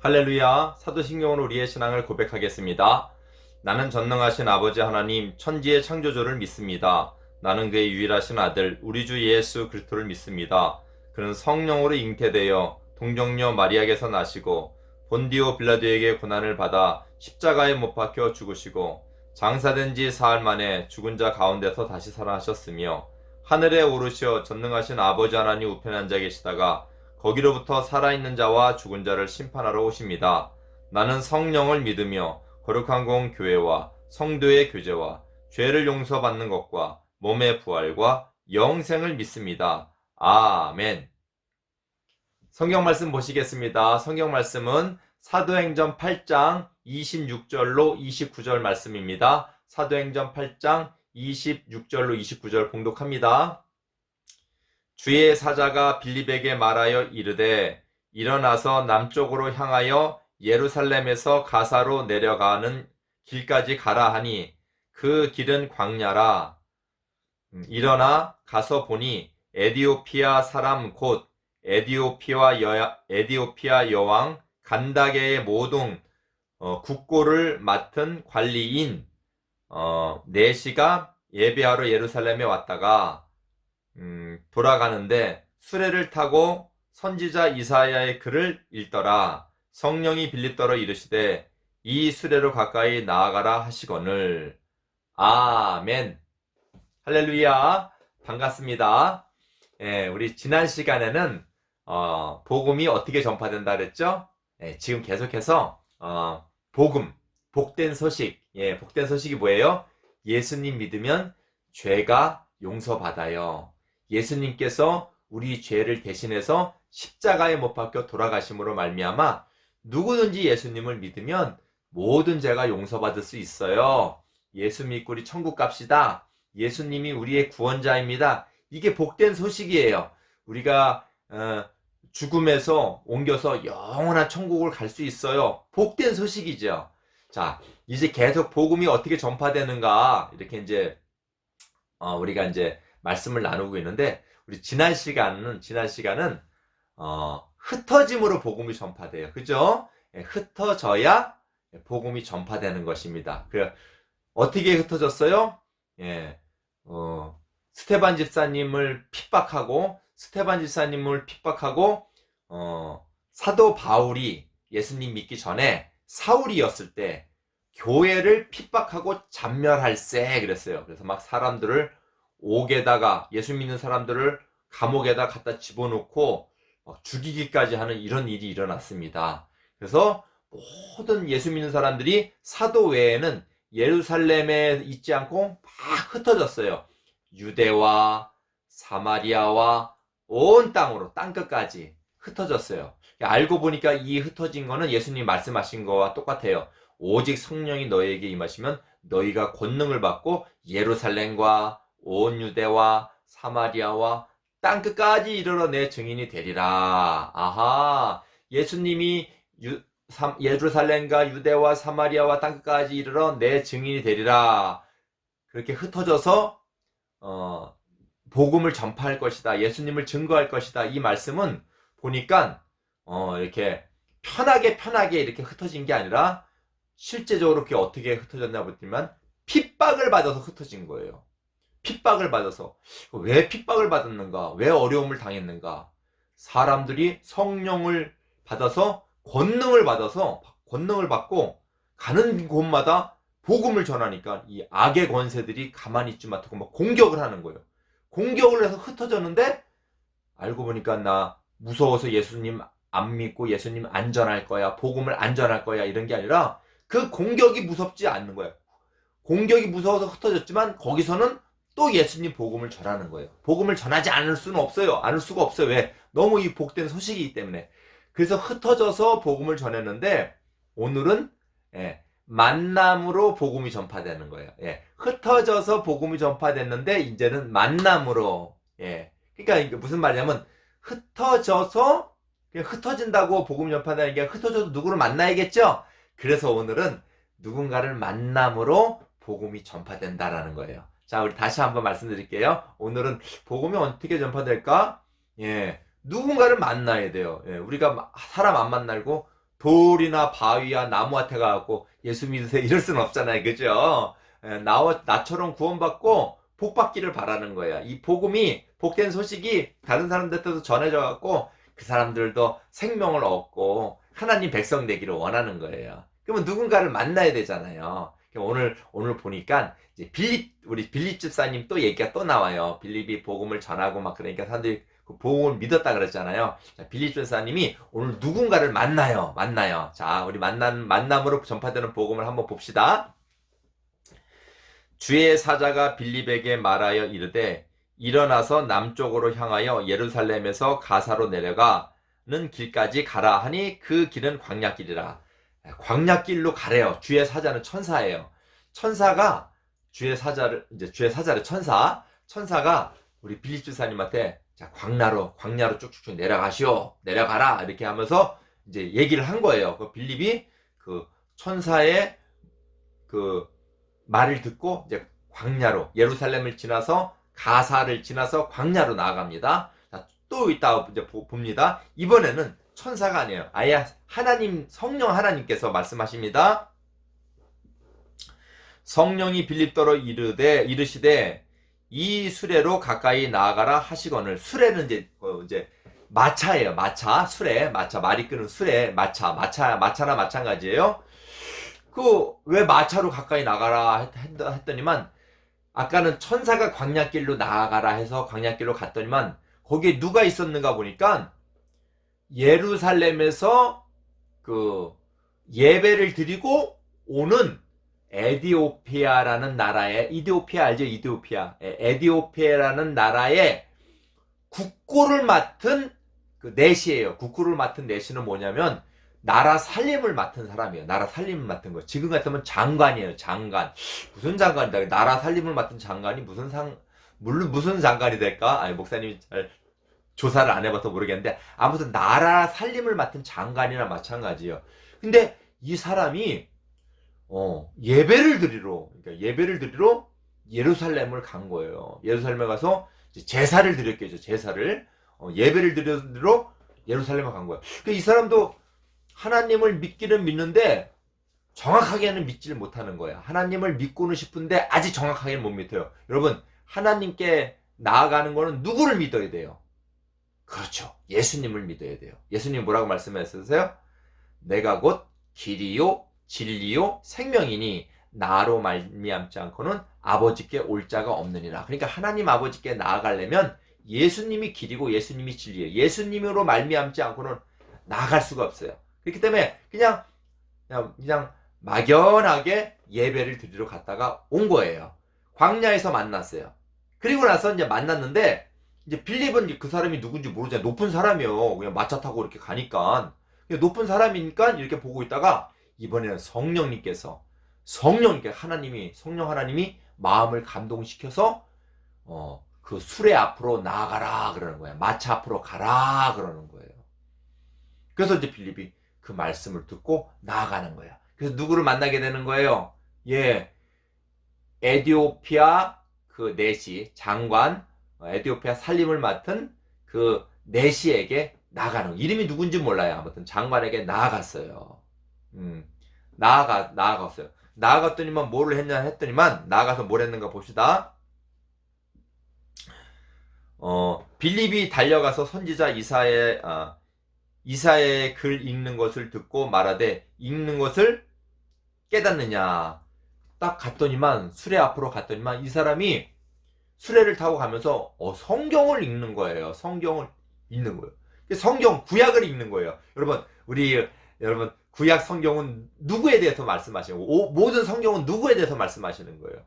할렐루야. 사도신경으로 우리의 신앙을 고백하겠습니다. 나는 전능하신 아버지 하나님 천지의 창조주를 믿습니다. 나는 그의 유일하신 아들 우리 주 예수 그리스도를 믿습니다. 그는 성령으로 잉태되어 동정녀 마리아에게서 나시고 본디오 빌라도에게 고난을 받아 십자가에 못 박혀 죽으시고 장사된 지 사흘 만에 죽은 자 가운데서 다시 살아나셨으며 하늘에 오르시어 전능하신 아버지 하나님 우편에 앉아 계시다가 거기로부터 살아있는 자와 죽은 자를 심판하러 오십니다. 나는 성령을 믿으며 거룩한 공 교회와 성도의 교제와 죄를 용서받는 것과 몸의 부활과 영생을 믿습니다. 아멘. 성경 말씀 보시겠습니다. 성경 말씀은 사도행전 8장 26절로 29절 말씀입니다. 사도행전 8장 26절로 29절 봉독합니다. 주의 사자가 빌립에게 말하여 이르되 일어나서 남쪽으로 향하여 예루살렘에서 가사로 내려가는 길까지 가라 하니 그 길은 광야라. 일어나 가서 보니 에디오피아 사람 곧 에디오피아 여왕 간다게의 모든 국고를 맡은 관리인 네시가 예배하러 예루살렘에 왔다가 돌아가는데 수레를 타고 선지자 이사야의 글을 읽더라. 성령이 빌립더러 이르시되 이 수레로 가까이 나아가라 하시거늘. 아멘. 할렐루야. 반갑습니다. 우리 지난 시간에는 복음이 어떻게 전파된다 그랬죠? 지금 계속해서 복음, 복된 소식. 복된 소식이 뭐예요? 예수님 믿으면 죄가 용서받아요. 예수님께서 우리 죄를 대신해서 십자가에 못 박혀 돌아가심으로 말미암아 누구든지 예수님을 믿으면 모든 죄가 용서받을 수 있어요. 예수 믿고 우리 천국 갑시다. 예수님이 우리의 구원자입니다. 이게 복된 소식이에요. 우리가 죽음에서 옮겨서 영원한 천국을 갈 수 있어요. 복된 소식이죠. 자, 이제 계속 복음이 어떻게 전파되는가 이렇게 이제 우리가 이제 말씀을 나누고 있는데 우리 지난 시간은 흩어짐으로 복음이 전파돼요. 그죠? 흩어져야 복음이 전파되는 것입니다. 그래 어떻게 흩어졌어요? 스테반 집사님을 핍박하고 사도 바울이 예수님 믿기 전에 사울이었을 때 교회를 핍박하고 잔멸할세 그랬어요. 그래서 막 사람들을 옥에다가 예수 믿는 사람들을 감옥에다 갖다 집어넣고 막 죽이기까지 하는 이런 일이 일어났습니다. 그래서 모든 예수 믿는 사람들이 사도 외에는 예루살렘에 있지 않고 막 흩어졌어요. 유대와 사마리아와 온 땅으로 땅끝까지 흩어졌어요. 알고 보니까 이 흩어진 거는 예수님 말씀하신 거와 똑같아요. 오직 성령이 너희에게 임하시면 너희가 권능을 받고 예루살렘과 온 유대와 사마리아와 땅끝까지 이르러 내 증인이 되리라. 아하, 예수님이 예루살렘과 유대와 사마리아와 땅끝까지 이르러 내 증인이 되리라. 그렇게 흩어져서 복음을 전파할 것이다. 예수님을 증거할 것이다. 이 말씀은 보니까 이렇게 편하게 이렇게 흩어진 게 아니라 실제적으로 그게 어떻게 흩어졌나 보지만 핍박을 받아서 흩어진 거예요. 핍박을 받아서. 왜 핍박을 받았는가? 왜 어려움을 당했는가? 사람들이 성령을 받아서 권능을 받고 가는 곳마다 복음을 전하니까 이 악의 권세들이 가만히 있지 못하고 막 공격을 하는 거예요. 공격을 해서 흩어졌는데 알고 보니까 나 무서워서 예수님 안 믿고 예수님 안 전할 거야. 복음을 안 전할 거야. 이런 게 아니라 그 공격이 무섭지 않는 거예요. 공격이 무서워서 흩어졌지만 거기서는 또 예수님 복음을 전하는 거예요. 복음을 전하지 않을 수는 없어요. 않을 수가 없어요. 왜? 너무 이 복된 소식이기 때문에. 그래서 흩어져서 복음을 전했는데 오늘은 만남으로 복음이 전파되는 거예요. 흩어져서 복음이 전파됐는데 이제는 만남으로. 그러니까 이게 무슨 말이냐면 흩어져서 그냥 흩어진다고 복음이 전파되는 게 흩어져서 누구를 만나야겠죠. 그래서 오늘은 누군가를 만남으로 복음이 전파된다라는 거예요. 자, 우리 다시 한번 말씀드릴게요. 오늘은 복음이 어떻게 전파될까? 누군가를 만나야 돼요. 우리가 사람 안 만나고 돌이나 바위와 나무한테 가갖고 예수 믿으세요 이럴 수는 없잖아요. 그죠? 나처럼 구원받고 복받기를 바라는 거예요. 이 복음이, 복된 소식이 다른 사람들한테도 전해져갖고 그 사람들도 생명을 얻고 하나님 백성 되기를 원하는 거예요. 그러면 누군가를 만나야 되잖아요. 오늘 보니까 이제 우리 빌립 집사님 또 얘기가 또 나와요. 빌립이 복음을 전하고 막 그러니까 사람들이 그 복음을 믿었다 그랬잖아요. 자, 빌립 집사님이 오늘 누군가를 만나요. 자, 우리 만남으로 전파되는 복음을 한번 봅시다. 주의 사자가 빌립에게 말하여 이르되 일어나서 남쪽으로 향하여 예루살렘에서 가사로 내려가는 길까지 가라 하니 그 길은 광야길이라. 광야길로 가래요. 주의 사자는 천사예요. 천사가 주의 사자를 천사가 우리 빌립 집사님한테 자, 광야로 쭉쭉쭉 내려가라 이렇게 하면서 이제 얘기를 한 거예요. 그 빌립이 그 천사의 그 말을 듣고 이제 광야로, 예루살렘을 지나서 가사를 지나서 광야로 나아갑니다. 자, 또 이따 이제 봅니다. 이번에는 천사가 아니에요. 아예 성령 하나님께서 말씀하십니다. 성령이 빌립더러 이르시되 이 수레로 가까이 나아가라 하시거늘. 수레는 이제 마차예요. 마차, 말이 끄는 수레, 마차나 마찬가지예요. 왜 마차로 가까이 나가라 했더니만, 아까는 천사가 광야길로 나아가라 해서 광야길로 갔더니만, 거기에 누가 있었는가 보니까, 예루살렘에서 그 예배를 드리고 오는 에디오피아라는 나라의, 이디오피아 알죠? 에디오피아라는 나라의 국고를 맡은 그 내시예요. 국고를 맡은 내시는 뭐냐면, 나라 살림을 맡은 사람이에요. 나라 살림을 맡은 거. 지금 같으면 장관이에요. 장관. 무슨 장관이다. 나라 살림을 맡은 장관이 무슨 장관이 될까? 아니, 목사님이 잘 조사를 안 해봐서 모르겠는데, 아무튼 나라 살림을 맡은 장관이나 마찬가지예요. 근데 이 사람이 예배를 드리러 예루살렘을 간 거예요. 예루살렘에 가서 제사를 드렸겠죠. 예배를 드리러 예루살렘에 간 거예요. 이 사람도 하나님을 믿기는 믿는데 정확하게는 믿지를 못하는 거예요. 하나님을 믿고는 싶은데 아직 정확하게는 못 믿어요. 여러분, 하나님께 나아가는 거는 누구를 믿어야 돼요? 그렇죠. 예수님을 믿어야 돼요. 예수님 뭐라고 말씀하셨어요? 내가 곧 길이요 진리요 생명이니 나로 말미암지 않고는 아버지께 올 자가 없느니라. 그러니까 하나님 아버지께 나아가려면 예수님이 길이고 예수님이 진리예요. 예수님으로 말미암지 않고는 나아갈 수가 없어요. 그렇기 때문에 그냥 막연하게 예배를 드리러 갔다가 온 거예요. 광야에서 만났어요. 그리고 나서 이제 만났는데, 이제 빌립은 그 사람이 누군지 모르잖아요. 높은 사람이요. 그냥 마차 타고 이렇게 가니까. 높은 사람이니까 이렇게 보고 있다가, 이번에는 성령 하나님이 마음을 감동시켜서, 그 수레 앞으로 나아가라 그러는 거예요. 마차 앞으로 가라 그러는 거예요. 그래서 이제 빌립이 그 말씀을 듣고 나아가는 거예요. 그래서 누구를 만나게 되는 거예요? 에디오피아 그 내시 장관, 에디오피아 살림을 맡은 그 내시에게 나가는, 이름이 누군지 몰라요. 아무튼 장관에게 나아갔어요. 나아갔어요. 나아갔더니만 뭐를 했냐 했더니만, 나아가서 뭘 했는가 봅시다. 빌립이 달려가서 선지자 이사야의 글 읽는 것을 듣고 말하되 읽는 것을 깨닫느냐. 딱 갔더니만, 수레 앞으로 갔더니만 이 사람이 수레를 타고 가면서 성경을 읽는 거예요. 성경 구약을 읽는 거예요. 여러분 구약 성경은 누구에 대해서 말씀하시는 거예요? 모든 성경은 누구에 대해서 말씀하시는 거예요?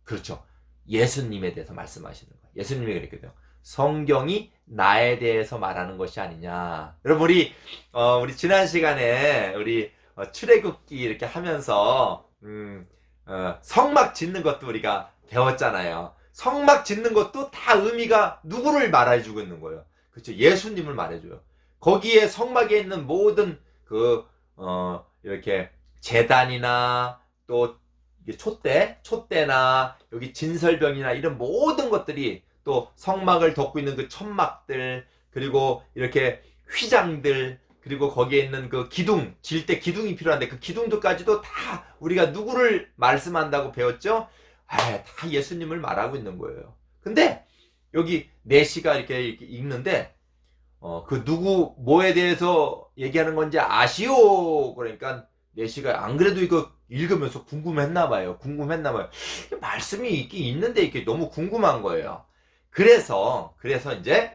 그렇죠. 예수님에 대해서 말씀하시는 거예요. 예수님이 그랬거든요. 성경이 나에 대해서 말하는 것이 아니냐. 여러분, 우리 지난 시간에 출애굽기 이렇게 하면서 성막 짓는 것도 우리가 배웠잖아요. 성막 짓는 것도 다 의미가 누구를 말해주고 있는 거예요. 그렇죠. 예수님을 말해줘요. 거기에 성막에 있는 모든 이렇게 제단이나 또 촛대나 여기 진설병이나 이런 모든 것들이, 또 성막을 덮고 있는 그 천막들, 그리고 이렇게 휘장들, 그리고 거기에 있는 그 기둥, 질 때 기둥이 필요한데 그 기둥들까지도 다 우리가 누구를 말씀한다고 배웠죠? 다 예수님을 말하고 있는 거예요. 근데 여기 내시가 이렇게 읽는데 그 누구 뭐에 대해서 얘기하는 건지 아시오? 그러니까 내시가 안 그래도 이거 읽으면서 궁금했나 봐요. 말씀이 있긴 있는데 이게 너무 궁금한 거예요. 그래서 이제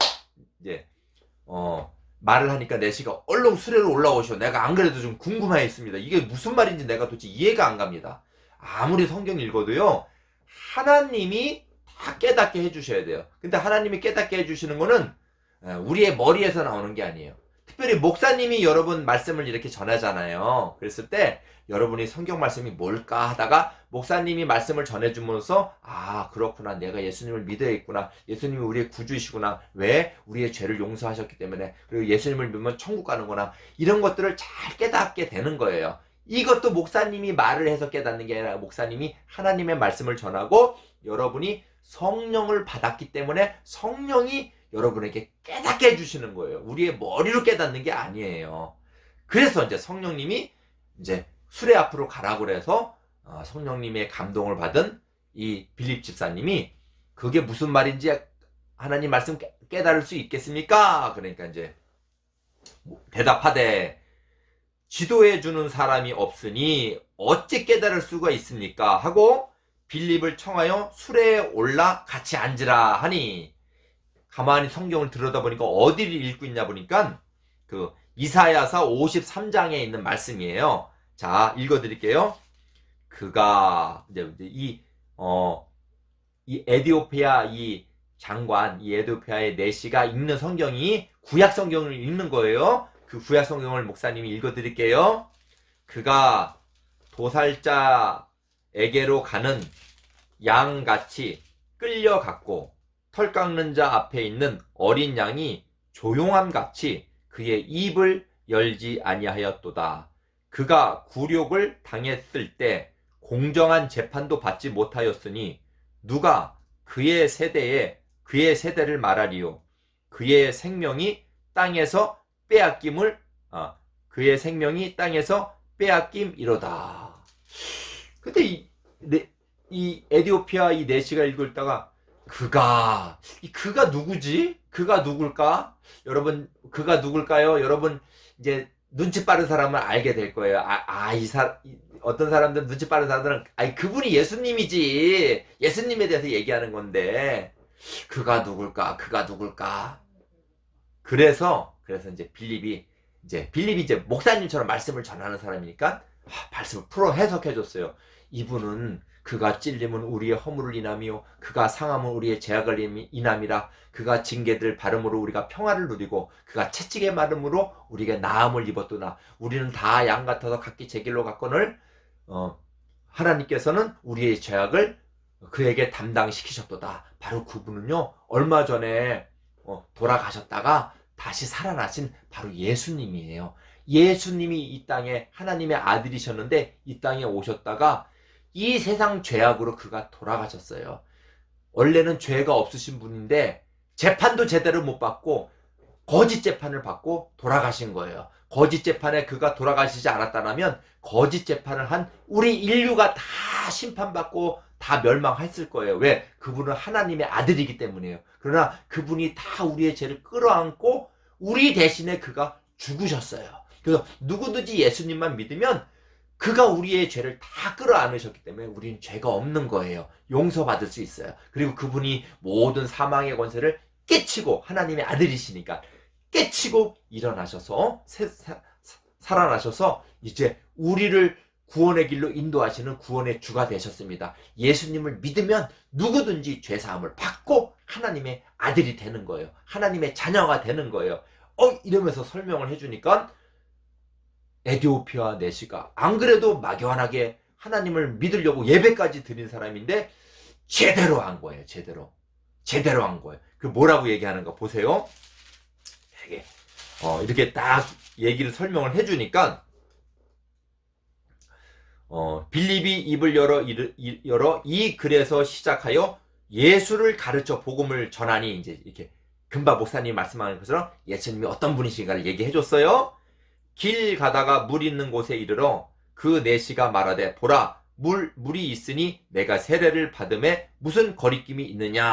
말을 하니까 내시가 얼른 수레로 올라오셔. 내가 안 그래도 좀 궁금해했습니다. 이게 무슨 말인지 내가 도대체 이해가 안 갑니다. 아무리 성경 읽어도요, 하나님이 다 깨닫게 해주셔야 돼요. 근데 하나님이 깨닫게 해주시는 거는 우리의 머리에서 나오는 게 아니에요. 특별히 목사님이 여러분 말씀을 이렇게 전하잖아요. 그랬을 때 여러분이 성경 말씀이 뭘까 하다가 목사님이 말씀을 전해주면서 그렇구나, 내가 예수님을 믿어야겠구나, 예수님이 우리의 구주이시구나, 왜? 우리의 죄를 용서하셨기 때문에, 그리고 예수님을 믿으면 천국 가는구나, 이런 것들을 잘 깨닫게 되는 거예요. 이것도 목사님이 말을 해서 깨닫는 게 아니라 목사님이 하나님의 말씀을 전하고 여러분이 성령을 받았기 때문에 성령이 여러분에게 깨닫게 해주시는 거예요. 우리의 머리로 깨닫는 게 아니에요. 그래서 이제 성령님이 이제 수레 앞으로 가라고 그래서 성령님의 감동을 받은 이 빌립 집사님이 그게 무슨 말인지 하나님 말씀 깨달을 수 있겠습니까? 그러니까 이제 대답하되 지도해 주는 사람이 없으니 어찌 깨달을 수가 있습니까? 하고 빌립을 청하여 수레에 올라 같이 앉으라 하니, 가만히 성경을 들여다보니까 어디를 읽고 있냐 보니까 그 이사야서 53장에 있는 말씀이에요. 자, 읽어드릴게요. 그가 이제 이 에디오피아 이 장관, 이 에디오피아의 내시가 읽는 성경이 구약 성경을 읽는 거예요. 그 구약 성경을 목사님이 읽어드릴게요. 그가 도살자에게로 가는 양같이 끌려갔고 털 깎는 자 앞에 있는 어린 양이 조용함같이 그의 입을 열지 아니하였도다. 그가 굴욕을 당했을 때 공정한 재판도 받지 못하였으니 누가 그의 세대를 말하리요. 그의 생명이 땅에서 빼앗김이로다. 근데 이 에디오피아 이 내시가 읽다가 그가 누구지? 그가 누굴까? 여러분, 그가 누굴까요? 여러분, 이제 눈치 빠른 사람은 알게 될 거예요. 어떤 사람들은, 눈치 빠른 사람들은 그분이 예수님이지, 예수님에 대해서 얘기하는 건데 그가 누굴까? 그래서 이제 빌립이 이제 목사님처럼 말씀을 전하는 사람이니까 말씀을 풀어 해석해줬어요. 이분은 그가 찔림은 우리의 허물을 인하며 그가 상함은 우리의 죄악을 인함이라. 그가 징계를 받음으로 우리가 평화를 누리고 그가 채찍의 맞음으로 우리가 나음을 입었도다. 우리는 다 양 같아서 각기 제 길로 갔거늘 하나님께서는 우리의 죄악을 그에게 담당시키셨도다. 바로 그분은요, 얼마 전에 돌아가셨다가 다시 살아나신 바로 예수님이에요. 예수님이 이 땅에 하나님의 아들이셨는데 이 땅에 오셨다가 이 세상 죄악으로 그가 돌아가셨어요. 원래는 죄가 없으신 분인데 재판도 제대로 못 받고 거짓 재판을 받고 돌아가신 거예요. 거짓 재판에 그가 돌아가시지 않았다면 거짓 재판을 한 우리 인류가 다 심판받고 다 멸망했을 거예요. 왜? 그분은 하나님의 아들이기 때문이에요. 그러나 그분이 다 우리의 죄를 끌어안고 우리 대신에 그가 죽으셨어요. 그래서 누구든지 예수님만 믿으면 그가 우리의 죄를 다 끌어안으셨기 때문에 우리는 죄가 없는 거예요. 용서받을 수 있어요. 그리고 그분이 모든 사망의 권세를 깨치고, 하나님의 아들이시니까 깨치고 일어나셔서 살아나셔서 이제 우리를 구원의 길로 인도하시는 구원의 주가 되셨습니다. 예수님을 믿으면 누구든지 죄사함을 받고 하나님의 아들이 되는 거예요. 하나님의 자녀가 되는 거예요. 이러면서 설명을 해주니까 에디오피아 내시가 안 그래도 막연하게 하나님을 믿으려고 예배까지 드린 사람인데 제대로 한 거예요. 제대로 한 거예요. 그 뭐라고 얘기하는가 보세요. 이렇게 딱 얘기를 설명을 해주니까 빌립이 입을 열어 이 글에서 시작하여 예수를 가르쳐 복음을 전하니, 이제 이렇게 금방 목사님이 말씀하는 것처럼 예수님이 어떤 분이신가를 얘기해줬어요. 길 가다가 물 있는 곳에 이르러 그 내시가 말하되 보라 물이 있으니 내가 세례를 받음에 무슨 거리낌이 있느냐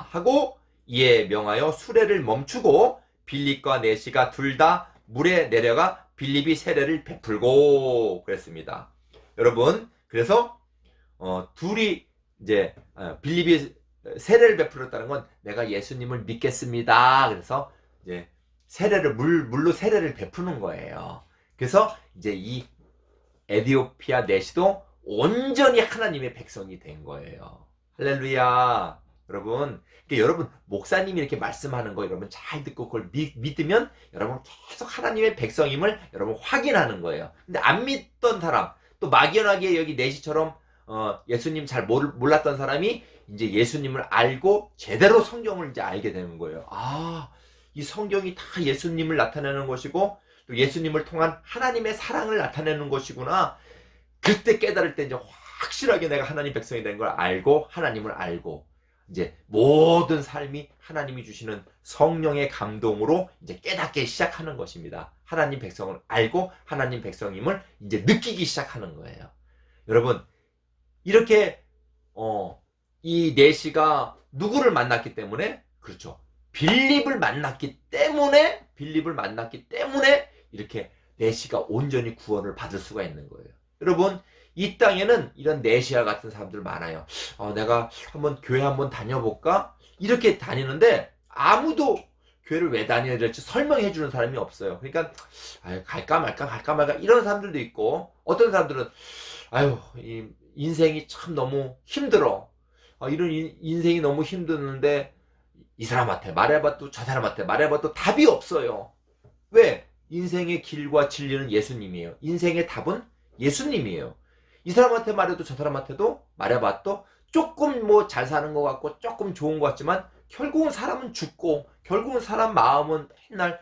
하고 이에 명하여 수레를 멈추고 빌립과 내시가 둘 다 물에 내려가 빌립이 세례를 베풀고 그랬습니다. 여러분 그래서 둘이 이제 빌립이 세례를 베풀었다는 건 내가 예수님을 믿겠습니다. 그래서 이제 물로 세례를 베푸는 거예요. 그래서 이제 이 에디오피아 내시도 온전히 하나님의 백성이 된 거예요. 할렐루야. 여러분, 여러분 목사님이 이렇게 말씀하는 거 여러분 잘 듣고 그걸 믿으면 여러분 계속 하나님의 백성임을 여러분 확인하는 거예요. 근데 안 믿던 사람, 또 막연하게 여기 내시처럼 예수님 잘 몰랐던 사람이 이제 예수님을 알고 제대로 성경을 이제 알게 되는 거예요. 아, 이 성경이 다 예수님을 나타내는 것이고 또 예수님을 통한 하나님의 사랑을 나타내는 것이구나. 그때 깨달을 때 이제 확실하게 내가 하나님 백성이 된 걸 알고 하나님을 알고 이제 모든 삶이 하나님이 주시는 성령의 감동으로 이제 깨닫게 시작하는 것입니다. 하나님 백성을 알고 하나님 백성임을 이제 느끼기 시작하는 거예요. 여러분 이렇게 이 내시가 누구를 만났기 때문에 그렇죠. 빌립을 만났기 때문에 이렇게 내시가 온전히 구원을 받을 수가 있는 거예요. 여러분 이 땅에는 이런 내시아 같은 사람들 많아요. 내가 한번 교회 한번 다녀볼까? 이렇게 다니는데 아무도 교회를 왜 다녀야 될지 설명해 주는 사람이 없어요. 그러니까 갈까 말까 이런 사람들도 있고 어떤 사람들은 이 인생이 참 너무 힘들어. 이런 인생이 너무 힘드는데 이 사람한테 말해봐도 저 사람한테 말해봐도 답이 없어요. 왜? 인생의 길과 진리는 예수님이에요. 인생의 답은 예수님이에요. 이 사람한테 말해도 저 사람한테도 말해봐도 조금 뭐 잘 사는 것 같고 조금 좋은 것 같지만 결국은 사람은 죽고 결국은 사람 마음은 맨날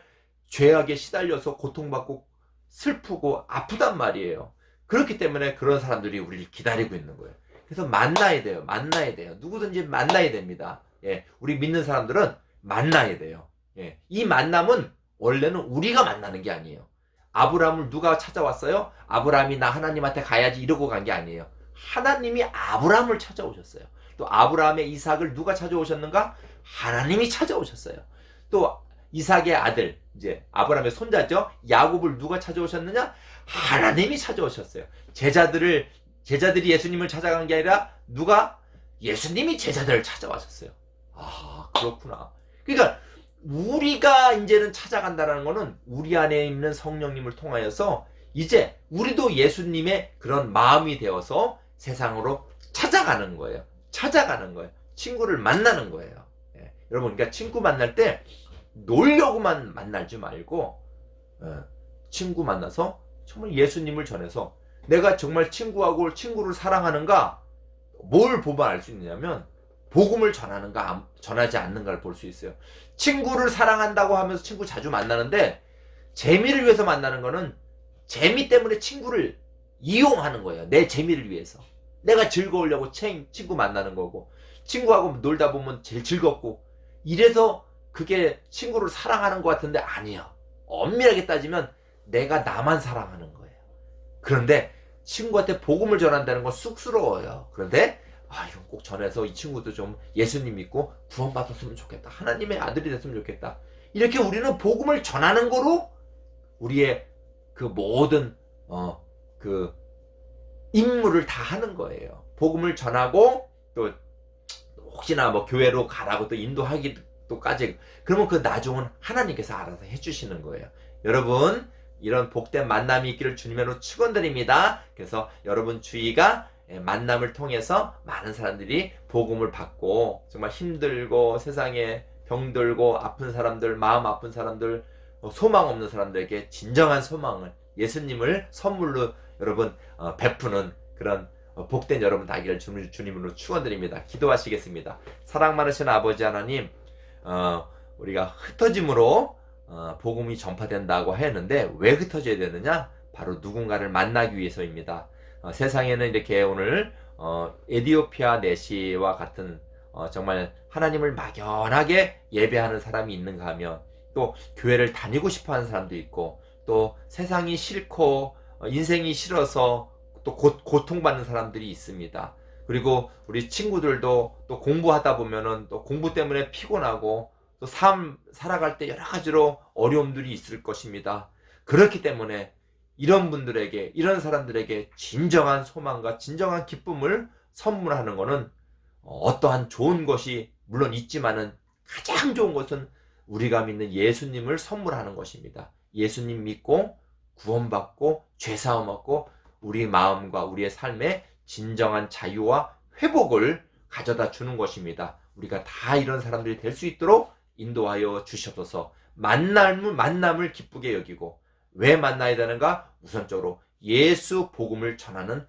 죄악에 시달려서 고통받고 슬프고 아프단 말이에요. 그렇기 때문에 그런 사람들이 우리를 기다리고 있는 거예요. 그래서 만나야 돼요. 누구든지 만나야 됩니다. 예, 우리 믿는 사람들은 만나야 돼요. 예, 이 만남은 원래는 우리가 만나는 게 아니에요. 아브라함을 누가 찾아왔어요? 아브라함이 나 하나님한테 가야지 이러고 간 게 아니에요. 하나님이 아브라함을 찾아오셨어요. 또 아브라함의 이삭을 누가 찾아오셨는가? 하나님이 찾아오셨어요. 또 이삭의 아들, 이제 아브라함의 손자죠. 야곱을 누가 찾아오셨느냐? 하나님이 찾아오셨어요. 제자들이 예수님을 찾아간 게 아니라 누가? 예수님이 제자들을 찾아와셨어요. 아, 그렇구나. 그러니까 우리가 이제는 찾아간다는 거는 우리 안에 있는 성령님을 통하여서 이제 우리도 예수님의 그런 마음이 되어서 세상으로 찾아가는 거예요. 친구를 만나는 거예요. 예. 여러분, 그러니까 친구 만날 때 놀려고만 만나지 말고 친구 만나서 정말 예수님을 전해서 내가 정말 친구를 사랑하는가 뭘 보면 알 수 있느냐면 복음을 전하는가 전하지 않는가를 볼 수 있어요. 친구를 사랑한다고 하면서 친구 자주 만나는데 재미를 위해서 만나는 거는 재미 때문에 친구를 이용하는 거예요. 내 재미를 위해서. 내가 즐거우려고 친구 만나는 거고 친구하고 놀다 보면 제일 즐겁고 이래서 그게 친구를 사랑하는 것 같은데 아니야. 엄밀하게 따지면 내가 나만 사랑하는 거예요. 그런데 친구한테 복음을 전한다는 건 쑥스러워요. 그런데 이건 꼭 전해서 이 친구도 좀 예수님 믿고 구원받았으면 좋겠다. 하나님의 아들이 됐으면 좋겠다. 이렇게 우리는 복음을 전하는 거로 우리의 그 모든 그 임무를 다 하는 거예요. 복음을 전하고 또 혹시나 뭐 교회로 가라고 또 인도하기도까지 그러면 그 나중은 하나님께서 알아서 해주시는 거예요. 여러분 이런 복된 만남이 있기를 주님으로 축원드립니다. 그래서 여러분 주위가 만남을 통해서 많은 사람들이 복음을 받고 정말 힘들고 세상에 병들고 아픈 사람들, 마음 아픈 사람들, 소망 없는 사람들에게 진정한 소망을 예수님을 선물로 여러분 베푸는 그런 복된 여러분 되기를 주님으로 축원드립니다. 기도하시겠습니다. 사랑 많으신 아버지 하나님, 우리가 흩어짐으로 복음이 전파된다고 하였는데 왜 흩어져야 되느냐? 바로 누군가를 만나기 위해서입니다. 세상에는 이렇게 오늘 에디오피아 내시와 같은 정말 하나님을 막연하게 예배하는 사람이 있는가 하면 또 교회를 다니고 싶어하는 사람도 있고 또 세상이 싫고 인생이 싫어서 또 고통받는 사람들이 있습니다. 그리고 우리 친구들도 또 공부하다 보면은 또 공부 때문에 피곤하고 또 삶 살아갈 때 여러 가지로 어려움들이 있을 것입니다. 그렇기 때문에 이런 분들에게, 이런 사람들에게 진정한 소망과 진정한 기쁨을 선물하는 것은 어떠한 좋은 것이 물론 있지만은 가장 좋은 것은 우리가 믿는 예수님을 선물하는 것입니다. 예수님 믿고 구원받고 죄사함받고 우리 마음과 우리의 삶에 진정한 자유와 회복을 가져다 주는 것입니다. 우리가 다 이런 사람들이 될 수 있도록 인도하여 주시옵소서. 만남을 기쁘게 여기고 왜 만나야 되는가? 우선적으로 예수 복음을 전하는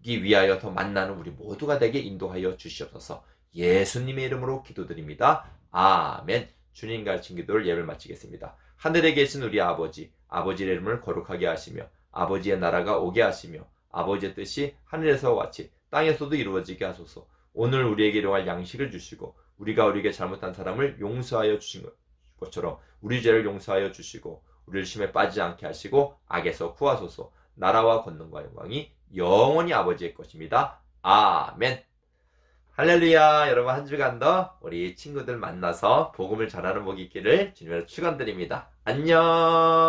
기 위하여 더 만나는 우리 모두가 되게 인도하여 주시옵소서. 예수님의 이름으로 기도드립니다. 아멘. 주님 가르친 기도를 예배를 마치겠습니다. 하늘에 계신 우리 아버지, 아버지의 이름을 거룩하게 하시며 아버지의 나라가 오게 하시며 아버지의 뜻이 하늘에서와 같이 땅에서도 이루어지게 하소서. 오늘 우리에게 일용할 양식을 주시고 우리가 우리에게 잘못한 사람을 용서하여 주신 것처럼 우리 죄를 용서하여 주시고 우리를 심에 빠지지 않게 하시고 악에서 구하소서. 나라와 권능과 영광이 영원히 아버지의 것입니다. 아멘. 할렐루야. 여러분 한 주간 더 우리 친구들 만나서 복음을 전하는 복이 있기를 주님으로 축원드립니다. 안녕.